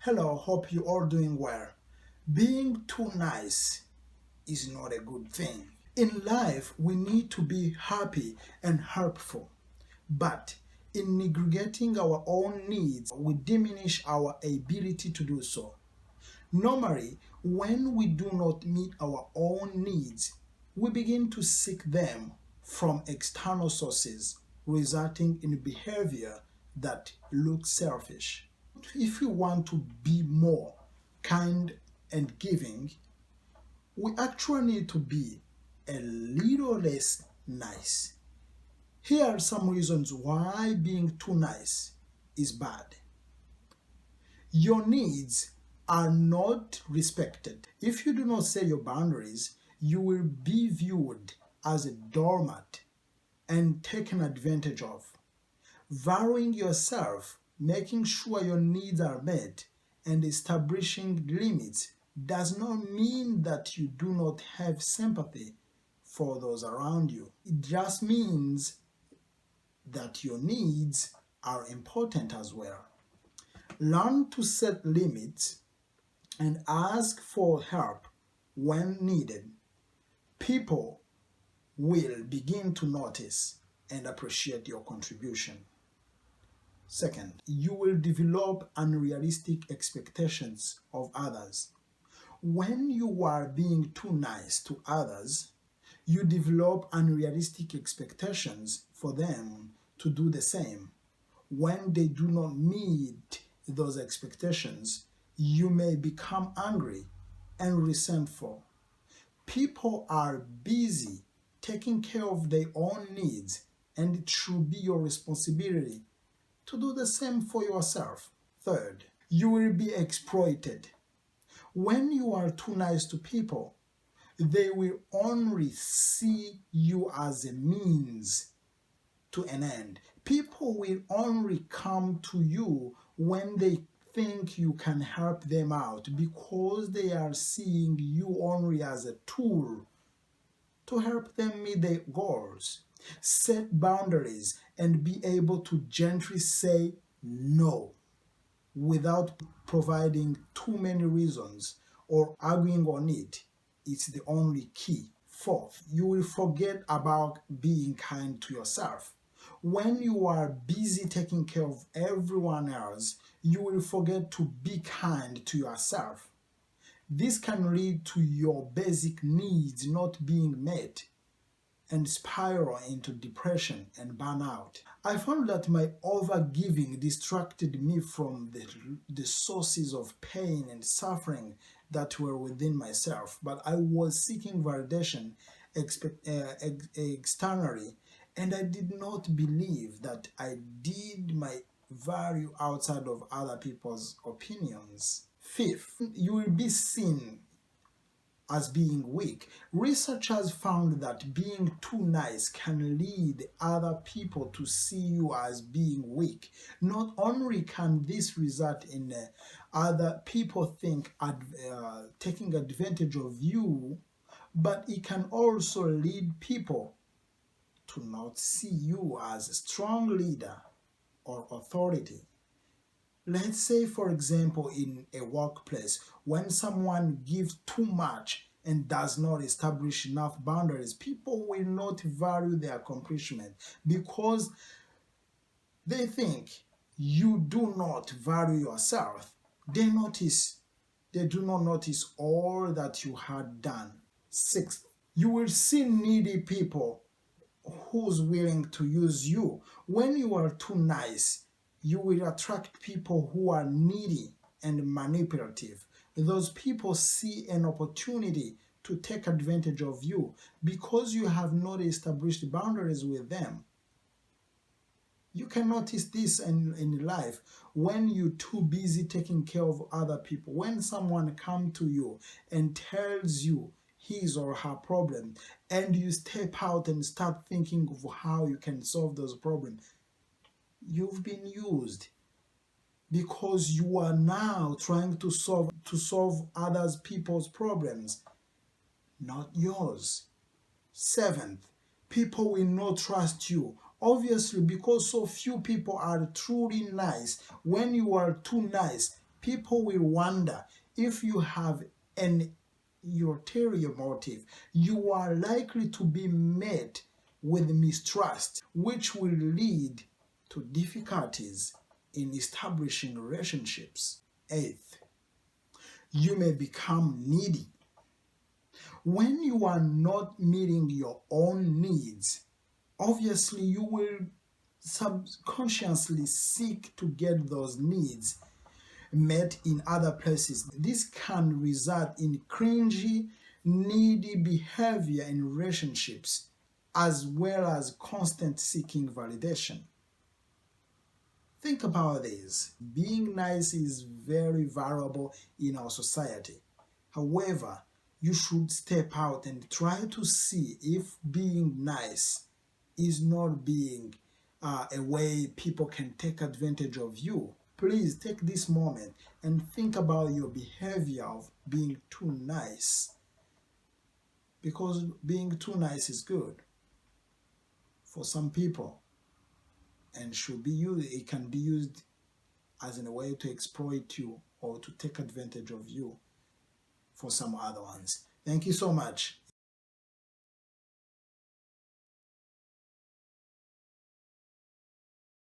Hello, hope you are doing well. Being too nice is not a good thing. In life, we need to be happy and helpful, but in neglecting our own needs, we diminish our ability to do so. Normally, when we do not meet our own needs, we begin to seek them from external sources, resulting in behavior that looks selfish. If we want to be more kind and giving, we actually need to be a little less nice. Here are some reasons why being too nice is bad. Your needs are not respected. If you do not set your boundaries, you will be viewed as a doormat and taken advantage of. Valuing yourself, making sure your needs are met, and establishing limits does not mean that you do not have sympathy for those around you. It just means that your needs are important as well. Learn to set limits and ask for help when needed. People will begin to notice and appreciate your contribution. Second, you will develop unrealistic expectations of others. When you are being too nice to others, you develop unrealistic expectations for them to do the same. When they do not meet those expectations, you may become angry and resentful. People are busy taking care of their own needs, and it should be your responsibility to do the same for yourself. Third, you will be exploited. When you are too nice to people, they will only see you as a means to an end. People will only come to you when they think you can help them out because they are seeing you only as a tool to help them meet their goals. Set boundaries and be able to gently say no without providing too many reasons or arguing on it. It's the only key. Fourth, you will forget about being kind to yourself. When you are busy taking care of everyone else, you will forget to be kind to yourself. This can lead to your basic needs not being met and spiral into depression and burnout. I found that my overgiving distracted me from the sources of pain and suffering that were within myself, but I was seeking validation externally, and I did not believe that I did my value outside of other people's opinions. Fifth, you will be seen as being weak. Researchers found that being too nice can lead other people to see you as being weak. Not only can this result in other people taking advantage of you, but it can also lead people to not see you as a strong leader or authority. Let's say, for example, in a workplace, when someone gives too much and does not establish enough boundaries, people will not value their accomplishment because they think you do not value yourself. They do not notice all that you had done. Sixth, you will see needy people who's willing to use you. When you are too nice, you will attract people who are needy and manipulative. Those people see an opportunity to take advantage of you because you have not established boundaries with them. You can notice this in life when you're too busy taking care of other people. When someone comes to you and tells you his or her problem, and you step out and start thinking of how you can solve those problems, you've been used because you are now trying to solve other people's problems, not yours. Seventh, people will not trust you. Obviously, because so few people are truly nice. When you are too nice, people will wonder if you have an ulterior motive. You are likely to be met with mistrust, which will lead to difficulties in establishing relationships. Eighth, you may become needy. When you are not meeting your own needs, obviously you will subconsciously seek to get those needs met in other places. This can result in cringy, needy behavior in relationships, as well as constant seeking validation. Think about this. Being nice is very valuable in our society. However, you should step out and try to see if being nice is not being a way people can take advantage of you. Please take this moment and think about your behavior of being too nice, because being too nice is good for some people and should be used. It can be used as in a way to exploit you or to take advantage of you for some other ones. Thank you so much.